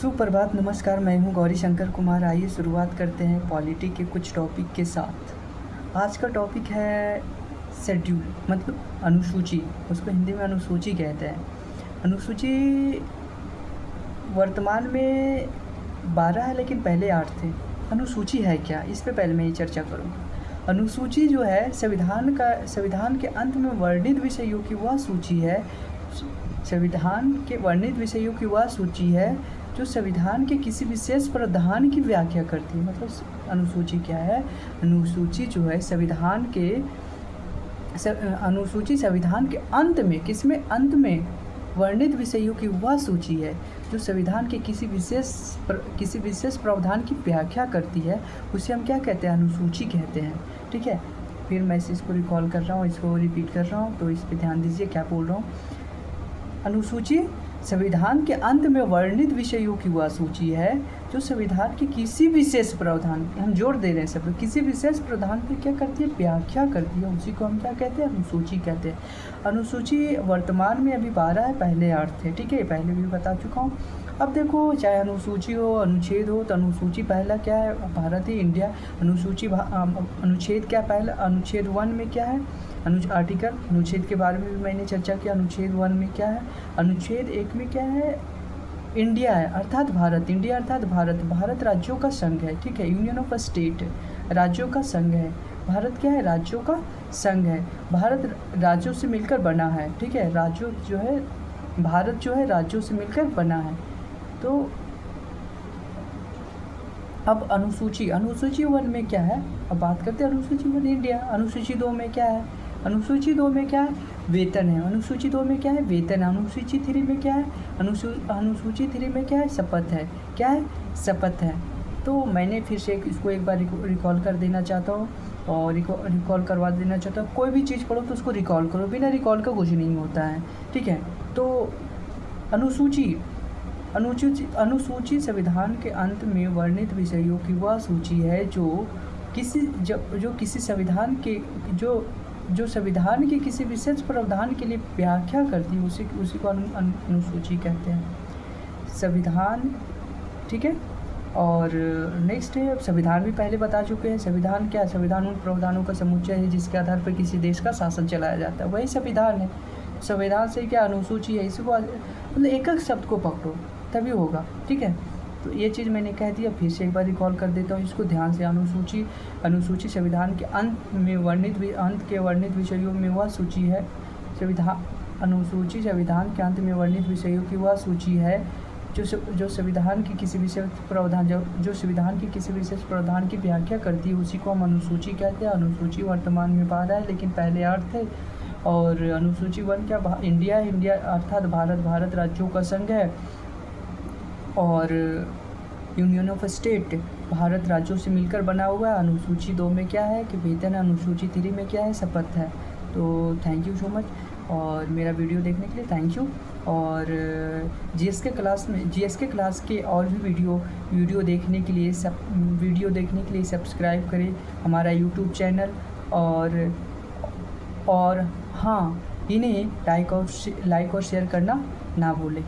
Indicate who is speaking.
Speaker 1: सुप्रभात, नमस्कार। मैं हूं गौरी शंकर कुमार। आइए शुरुआत करते हैं पॉलिटी के कुछ टॉपिक के साथ। आज का टॉपिक है शेड्यूल, मतलब अनुसूची। उसको हिंदी में अनुसूची कहते हैं। अनुसूची वर्तमान में 12 है, लेकिन पहले 8 थे। अनुसूची है क्या, इस पे पहले मैं ये चर्चा करूँगा। अनुसूची जो है संविधान के अंत में वर्णित विषयों की वह सूची है। संविधान के वर्णित विषयों की वह सूची है जो संविधान के किसी विशेष प्रावधान की व्याख्या करती है। मतलब अनुसूची क्या है? अनुसूची जो है अनुसूची संविधान के अंत में, किसमें? अंत में वर्णित विषयों की वह सूची है जो संविधान के किसी विशेष प्रावधान की व्याख्या करती है। उसे हम क्या कहते हैं? अनुसूची कहते हैं। ठीक है, फिर मैं इसको रिकॉल कर रहा हूँ, इसको रिपीट कर रहा हूँ, तो इस पर ध्यान दीजिए क्या बोल रहा हूँ। अनुसूची संविधान के अंत में वर्णित विषयों की वह सूची है जो संविधान के किसी विशेष प्रावधान, हम जोड़ दे रहे हैं सब, किसी विशेष प्रावधान पर क्या करती है? व्याख्या करती है। उसी को हम क्या कहते हैं? अनुसूची कहते हैं। अनुसूची वर्तमान में अभी 12 है, पहले 8 थे। ठीक है, पहले भी बता चुका हूँ। अब देखो, चाहे अनुसूची हो, अनुच्छेद हो, तो अनुसूची पहला क्या है? भारत ही, इंडिया। अनुच्छेद क्या पहला? अनुच्छेद 1 में क्या है? आर्टिकल। अनुच्छेद के बारे में भी मैंने चर्चा किया। अनुच्छेद 1 में क्या है? अनुच्छेद 1 में क्या है? इंडिया है, अर्थात भारत। इंडिया अर्थात भारत। भारत राज्यों का संघ है। ठीक है, यूनियन ऑफ स्टेट, राज्यों का संघ है। भारत क्या है? राज्यों का संघ है। भारत राज्यों से मिलकर बना है। ठीक है, राज्यों जो है, भारत जो है राज्यों से मिलकर बना है। तो अब अनुसूची 1 में क्या है? अब बात करते हैं अनुसूची 1, इंडिया। अनुसूची 2 में क्या है? अनुसूची 2 में क्या है? वेतन है। अनुसूची 2 में क्या है? वेतन है। अनुसूची 3 में क्या है? अनुसूची 3 में क्या है? शपथ है। क्या है? शपथ है। तो मैंने फिर से इसको एक बार रिकॉल कर देना चाहता हूँ, और रिकॉल करवा देना चाहता हूँ। कोई भी चीज़ पढ़ो तो उसको रिकॉल करो, बिना रिकॉल का कुछ नहीं होता है। ठीक है, तो अनुसूची संविधान के अंत में वर्णित विषयों की वह सूची है जो किसी संविधान के जो संविधान के किसी विशेष प्रावधान के लिए व्याख्या करती है। उसी को अनुसूची कहते हैं, संविधान। ठीक है, और नेक्स्ट है, अब संविधान भी पहले बता चुके हैं। संविधान क्या है? संविधान उन प्रावधानों का समुच्चय है जिसके आधार पर किसी देश का शासन चलाया जाता है, वही संविधान है। संविधान से क्या? अनुसूची है। इसको मतलब एक एक शब्द को पकड़ो तभी होगा। ठीक है, तो ये चीज़ मैंने कह दिया। फिर से एक बार रिकॉल कर देता हूँ इसको ध्यान से। अनुसूची संविधान के अंत के वर्णित विषयों में वह सूची है। अनुसूची संविधान के अंत में वर्णित विषयों की वह सूची है जो संविधान की किसी विशेष प्रावधान की व्याख्या करती है। उसी को हम अनुसूची कहते हैं। अनुसूची वर्तमान में 12 है, लेकिन पहले 8 थे। और अनुसूची 1 क्या? इंडिया अर्थात भारत राज्यों का संघ है। और यूनियन ऑफ स्टेट, भारत राज्यों से मिलकर बना हुआ है। अनुसूची 2 में क्या है? कि वेतन है। अनुसूची 3 में क्या है? शपथ है। तो थैंक यू सो मच, और मेरा वीडियो देखने के लिए थैंक यू। और जीएसके क्लास के और भी वीडियो देखने के लिए सब्सक्राइब करें हमारा यूट्यूब चैनल। और हाँ, इन्हें लाइक और शेयर करना ना भूलें।